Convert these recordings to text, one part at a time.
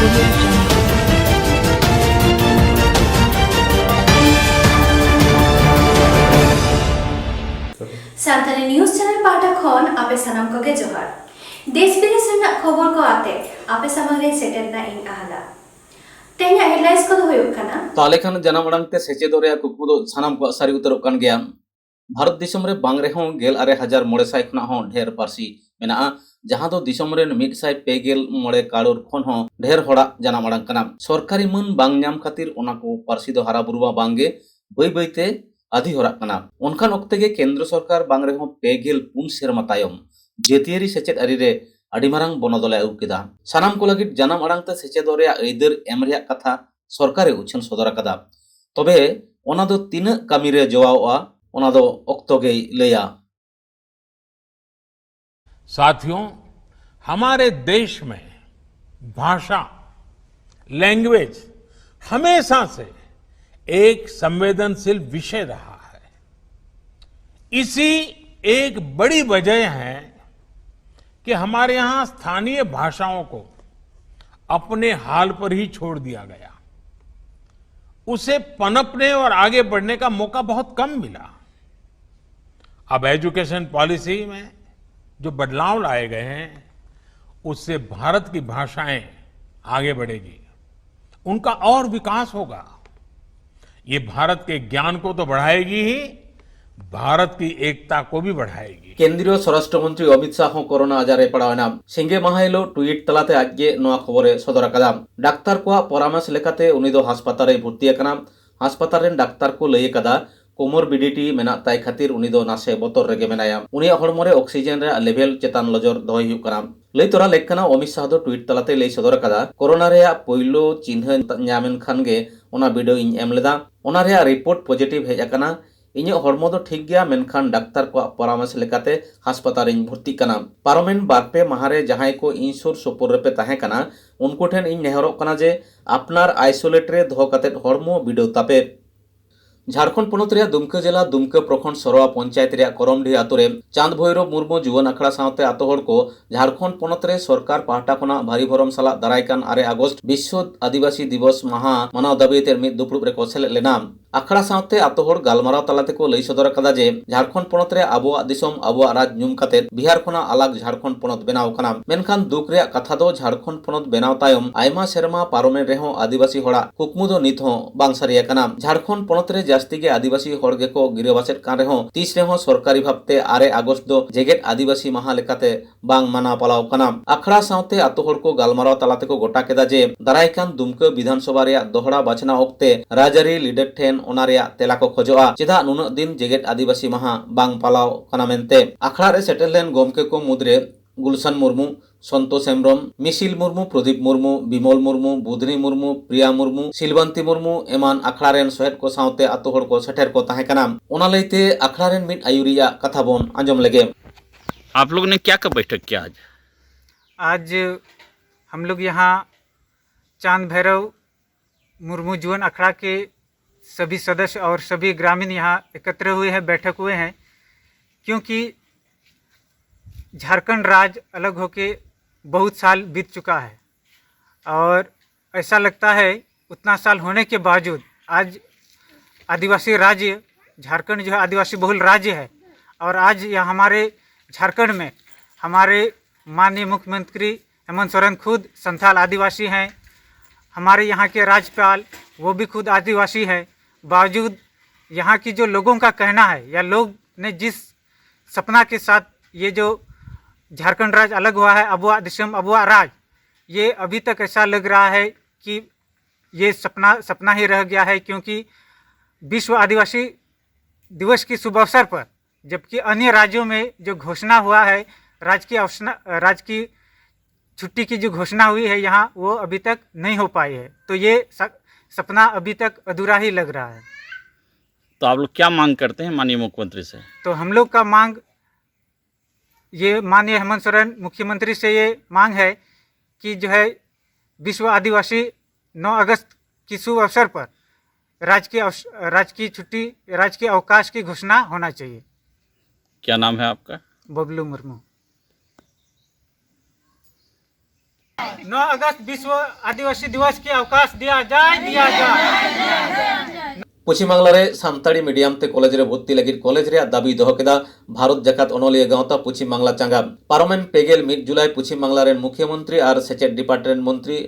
audio jungle. Santali news channel पाटा खन आपे सनम को के जोहार देश विदेश रना खबर को आते आपे सामने सेटेलना इन आहला तेहना हेडलाइंस को होयुक कना ताले खान जनाम अड़ांग ते सेचेदो रे कुकमु दो सानाम को सारी उतरक कान गया भारत दिसम रे बांग रे हों 16,900 खना हों ढेर पारसी मेना जहां दो दिसम रे 159 कारोर खन हों ढेर होड़ा जनाम अड़ांग कना सरकारी मन बांग ᱧᱟᱢ खातिर ओना को पारसी दो हरा बुरुवा बांगे बई बईते आधि होरा कना उनखान ओक्ते गे केंद्र सरकार बांग रे हों 4 सेरमा तायम जेतियारी सेचेद अरी रे आडी मारांग बनदले अगु केदा सानाम को लागिद जनाम अड़ांग ते सेचेदो रे आइदर एम रे कथा सरकारे उछन सदर कदा तबे ओना दो तीन कामी रे जवाबा ओना दो ओक्तो गे लया। साथियों, हमारे देश में भाषा लैंग्वेज हमेशा से एक संवेदनशील विषय रहा है। इसी एक बड़ी वजह है कि हमारे यहाँ स्थानीय भाषाओं को अपने हाल पर ही छोड़ दिया गया, उसे पनपने और आगे बढ़ने का मौका बहुत कम मिला। अब एजुकेशन पॉलिसी में जो बदलाव लाए गए हैं उससे भारत की भाषाएं आगे बढ़ेगी, उनका और विकास होगा। ये भारत के ज्ञान को तो बढ़ाएगी ही, भारत की एकता को भी बढ़ाएगी। केंद्रीय स्वराष्ट्र मंत्री अमित शाह कोरोना आजारे पड़ावना सिंगे माहाइलो ट्वीट तलाते आगे नोआ खबरे सदर कदा डाक्तार को परामर्श लेकाते उनी दो हासपाताल रे भर्ती अकना हासपाताल रेन डाक्तार को लई कदा कोमोरबिडिटी मेना ताई खातिर उनी दो नासे बोतर रेगे मेनाया उनी हड़मोरे ऑक्सीजन रे लेवल चेतान नजर दोय हुयु कना लई तोरा लेखना अमित शाह दो ट्वीट तलाते लई सदर कदा कोरोना रे पहिलो चिन्ह ᱧᱟᱢᱮᱱ खान गे ओना वीडियो इन एम लेदा ओना रे रिपोर्ट पॉजिटिव हेज अकना ᱤᱧ हड़मो दो ठीक गया मेनखान डाक्तार को परामर्श लेकाते हासपाताल इन भर्ती कना पारमेन बारपे माहारे जहां को इन सुर सुपुर रे पे ताहे कना उनको ठेन इन नेहरोक कना जे अपनार आइसोलेट रे दोह काते हड़मो वीडियो तापे झारखंड पनत रे दुमका जिला दुमका प्रखंड सरोआ पंचायत रे करमडी आतु रे चांद भैरव मुर्मू जुवन अखड़ा साथे आतो हड़ को झारखंड पनत रे सरकार पाहटा खना भारी भरम साला दारायकान 8 अगस्त विश्व आदिवासी दिवस महा मनाव दाबीते मिद दुपुड़ रे को सेलेद लेना अखड़ा साथे आतो हड़ गालमाराव तलाते को लई सदर कदा जे झारखंड पनत रे आबोआ दिसम आबोआ राज ᱧᱩᱢ काते बिहार खना अलग झारखंड पनत बेनाव कना मेनखान दुख रे कथा दो झारखंड पनत बेनाव तायम आयमा सेरमा पारोमे रेहो आदिवासी होड़ा कुकमु दो नित हो बांग सारिया कना झारखंड पनत रे जास्ती के आदिवासी होड़ गे को गिरवासेट कान रेहो तीस रेहो सरकारी भाबते 8 अगस्त दो जेगेट आदिवासी महा लेकाते बांग माना पालाव कना अखड़ा साथे आतो हड़ को गालमाराव तलाते को गोटा केदा जे दारायकान दुमका विधानसभा रे दोहड़ा बाछना ओक्ते राजारी लीडर ठेन ओना रे तेला को खोजोआ चेदा नुन दिन जेगेट आदिवासी महा बांग पालाव कना मेनते अखड़ा रे सेटल लेन गोमके को मुद्रे गुलशन मुर्मू संतोष हेम्ब्रम मिसिल मुर्मू प्रदीप मुर्मू बिमल मुर्मू बुधनी मुर्मू प्रिया मुर्मू सिलवंती मुर्मू एमान अखड़ा रेन सोहेद को साथे आतो हड़ को सेठेर को ताहे कना ओना लईते अखड़ा रेन मिड आयुरिया कथा बोन आंजम लेगे। आप लोग ने क्या बैठक किया आज हम लोग यहाँ चांद भैरव मुर्मू जुवन अखड़ा के सभी सदस्य और सभी ग्रामीण यहाँ एकत्र हुए हैं, बैठक हुए हैं, क्योंकि झारखंड राज्य अलग होके बहुत साल बीत चुका है और ऐसा लगता है उतना साल होने के बावजूद आज आदिवासी राज्य झारखंड जो है आदिवासी बहुल राज्य है और आज यह हमारे झारखंड में हमारे माननीय मुख्यमंत्री हेमंत सोरेन खुद संथाल आदिवासी हैं, हमारे यहाँ के राज्यपाल वो भी खुद आदिवासी हैं। बावजूद यहाँ की जो लोगों का कहना है या लोग ने जिस सपना के साथ ये जो झारखंड राज्य अलग हुआ है अबुआ दिसम अबुआ राज, ये अभी तक ऐसा लग रहा है कि ये सपना ही रह गया है, क्योंकि विश्व आदिवासी दिवस की शुभ अवसर पर जबकि अन्य राज्यों में जो घोषणा हुआ है राज्य की छुट्टी की जो घोषणा हुई है यहाँ वो अभी तक नहीं हो पाई है, तो ये सपना अभी तक अधूरा ही लग रहा है। तो आप लोग क्या मांग करते हैं माननीय मुख्यमंत्री से? तो हम लोग का मांग ये माननीय हेमंत सोरेन मुख्यमंत्री से ये मांग है कि जो है विश्व आदिवासी 9 अगस्त की शुभ अवसर पर राज्य की छुट्टी राज्य के अवकाश की घोषणा होना चाहिए। क्या नाम है आपका? बबलू मुर्मू। 9 अगस्त विश्व आदिवासी दिवस के अवकाश दिया जाए। पश्चिम बांगलारे सान्ताड़ी मीडियम ते कॉलेज रे भर्ती लगित कॉलेज रे दाबी दोहो केदा भारत जाकात अनलिया गावता पश्चिम बांगला चांगा पारमेन पेगेल 1 जुलाई पश्चिम बांगलार मुख्यमंत्री और सेचेट डिपार्टमेंट मंत्री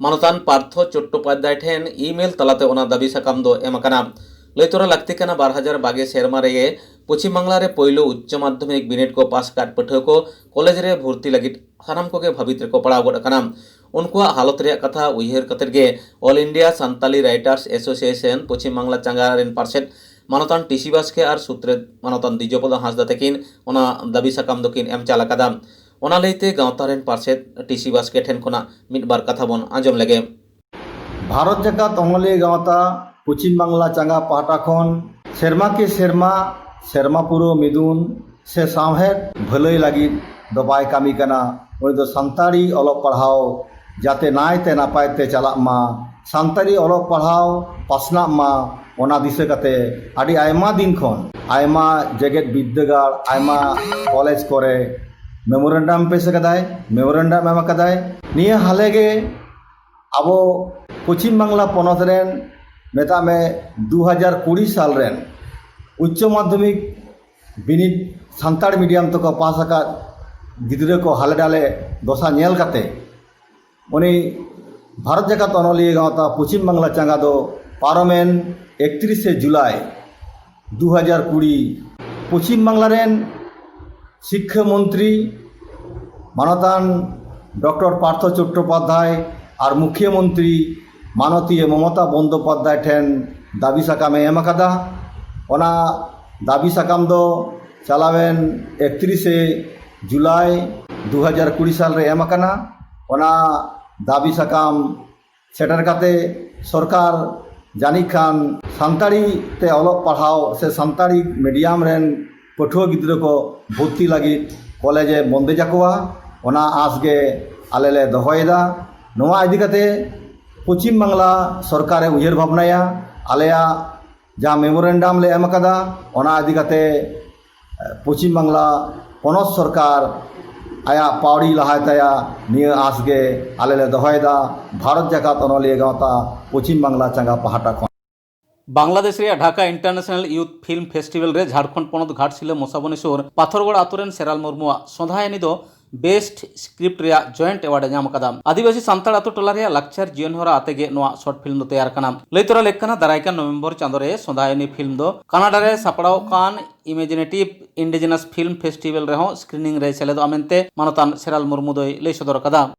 मानतान पार्थ चट्टोपाध्याय ठेन ईमेल तलाते ओना दाबी साकाम दो एमाकाना लैतोरा लाक्ति काना 2022 सेरमा रे पश्चिम बांगलारे पहलो उच्च माध्यमिक बिनिड को पास काट पठो को कॉलेज रे भर्ती लगित सानाम कोगे भाबित रे को पड़ाव गड काना उनकुआ हालत रे कथा उयहर कतेर गे ऑल इंडिया सान्ताली राइटर्स एसोसिएशन पश्चिम बांगला चांगा रेन पार्सेट मानतान टीसी बास्के और सूत्रे मानतान दिजोपद हांसदा तकिन ओना दाबी साकाम दकिन एम चालाकादा ओना लैते गावता रेन पार्सेट टीसी बास्के ठेन खोना मिद बार कथा बन आंजम लगे भारत जाकात अनलिया गावता पश्चिम बांगला चांगा पाहटा खन सेरमा के सेरमा पुरो मिदुन से सामहेद भलई लगी दो बाय कामी कना उनी दो सान्ताड़ी अलग पढ़ाओ जाते नायते नापायते चलाक मा सान्ताड़ी अलग पढ़ाओ पासना मा ओना दिशा कते आदि आयमा दिन खन आयमा जेगेत विद्यागार आयमा कॉलेज करे मेमोरेंडम पेश कदाय मेमोरेंडम एम कदाय निया हालेगे अब पश्चिम बांगला पनत रेन मेता में 2020 साल रेन उच्च माध्यमिक बिनिड सान्ताड़ मीडियम तक पास गिद्रे को हाले डाले दशा नेल काते उनी भारत जाकात अनलिया गावता पश्चिम बांगला चांगा दो पारमेन 31 जुलाई 2020 पश्चिम बांगला रेन शिक्षा मंत्री मानतान डॉक्टर पार्थ चट्टोपाध्याय और मुख्यमंत्री माननीय ममता बंदोपाध्याय ठेन दाबी साकामे एम अकादा ओना दाबी साकाम दो चलावेन 31 जुलाई 2020 साल रे एम अकाना ओना दाबी साकाम सेटर काते सरकार जानी खान सान्ताड़ी ते अलग पढ़ाओ से सान्ताड़ी मीडियम रेन पठुआ गिद्रा को भर्ती लगी कॉलेजे बंदे जाकुआ ओना आसगे आलेले दोहयदा नोआ इदी काते पश्चिम बांगला सरकारे उयहर भावनाया आलेया जहाँ मेमोरेंडम ले एम अकादा ओना इदी काते पश्चिम बांगला पनत सरकार आया पावड़ी लहायताया निया आसगे आलेले दोहयदा भारत जाकात अनलिया गावता पश्चिम बांगला चांगा पाहाटा खन बांग्लादेश रे Dhaka international youth film festival रे झारखंड पनत घाटशिला मोसाबनेश्वर पाथरगढ़ आतुरेन सेराल मुर्मुआ सोधायनी दो बेस्ट स्क्रिप्ट रे जॉइंट अवार्ड नाम कदा आदिवासी सांताड़ आतो टोला रे लाक्चर जीवन हरा आतेगे नोआ शॉर्ट फिल्म दो तैयार कना लैतरा लेखना दारायकान नवंबर चांदो रे सोधायनी फिल्म दो कनाडा रे सापड़ाव कान इमेजिनेटिव इंडिजिनस फिल्म फेस्टिवल रे हो स्क्रीनिंग रे सेलेदो आमेनते मानतान सेराल मुर्मु दोय लई सदर कदा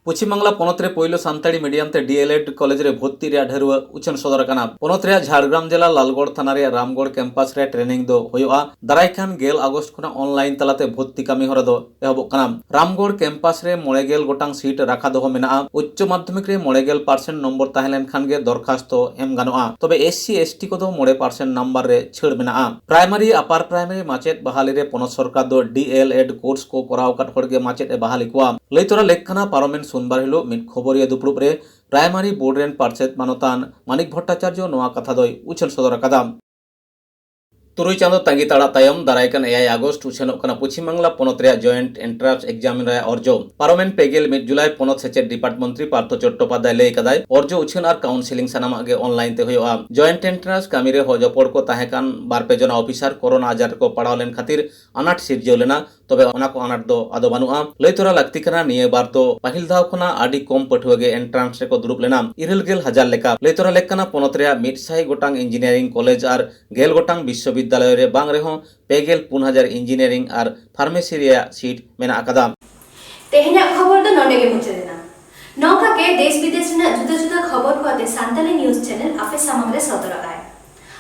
पश्चिम बांगला पनत रे पहिलो सान्ताड़ी मीडियम ते डीएलएड कॉलेज रे भर्ती रे ढेरुआ उछन सदर काना पनत रे झारग्राम जिला लालगढ़ थाना रे रामगढ़ कैंपस रे ट्रेनिंग दो होयोआ दारायखान 11 अगस्त खुना ऑनलाइन तलाते भर्ती कामी हरा दो एहबो काना रामगढ़ कैंपस रे 90 गोटांग सीट राखा दो मेना उच्च माध्यमिक रे 90% नंबर ताहेलेन खान गे दरखास्त एम गानोआ तबे एससी एसटी को दो 90% नंबर रे छेड़ मेना प्राइमरी अपार प्राइमरी माचेत बहाली रे पनत सरकार दो डीएलएड कोर्स को कराव काट हड़गे माचेत ए बहाली कुआ लैतरा लेखना पारमेन सोमवार हिलो मिड खबरिया दुपुरुब रे प्राइमरी बोर्ड रेन पार्षद मानतान मानिक भट्टाचार्य नोआ कथा दोय उछल सदर कदा तुरुई चांदो तंगी ताड़ा तायम दारायकन 9 আগস্ট उछेनोग कना पश्चिम बांगला पोनत रे जॉइंट एंट्रांस एग्जाम रे अर्जो पार्लामेंट पेगेल 1 जुलाई पोनत सेचेद डिपार्ट मंत्री पार्थ चट्टोपाध्याय लय कदाय अर्जो उछेन आर काउंसिलिंग सानामा गे ऑनलाइन ते होयोआ जॉइंट एंट्रांस कामी रे हजपड़ को ताहेकान बार पे जना ऑफिसर कोरोना आजार को पड़ाव लेन खातिर अनाट सिरजेव लेना तबे ओना को अनाट दो आदो बानुआ लय तोरा लगती कना निये बार तो पहिल धाव खना आडी कम पठुआ गे एंट्रांस रे को दुरुप लेना 9,000 लेका लय तोरा लेकना पोनत रे 100 गोटांग इंजीनियरिंग कॉलेज आर 1,000 गोटांग विश्वविद्यालय रे बांग रेहो 4,000 इंजीनियरिंग आर फार्मेसी रे सीट मेना अकादा तेहना खबर दो नोंडे गे मुचेना नौका के देश विदेश ना जुदा जुदा खबर को आते सांताली न्यूज़ चैनल आपे सामग्रे सदर आए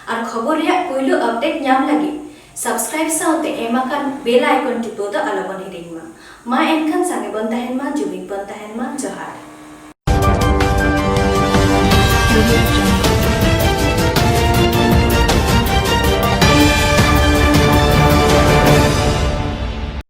और खबर रे पहिलो अपडेट ᱧᱟᱢ लगी सब्सक्राइब साउते एमाकान बेल आइकन टिपो द अलबन हिरिंगमा मा एनखान संगे बन तहन मा जुबिन बन तहन मा जोहार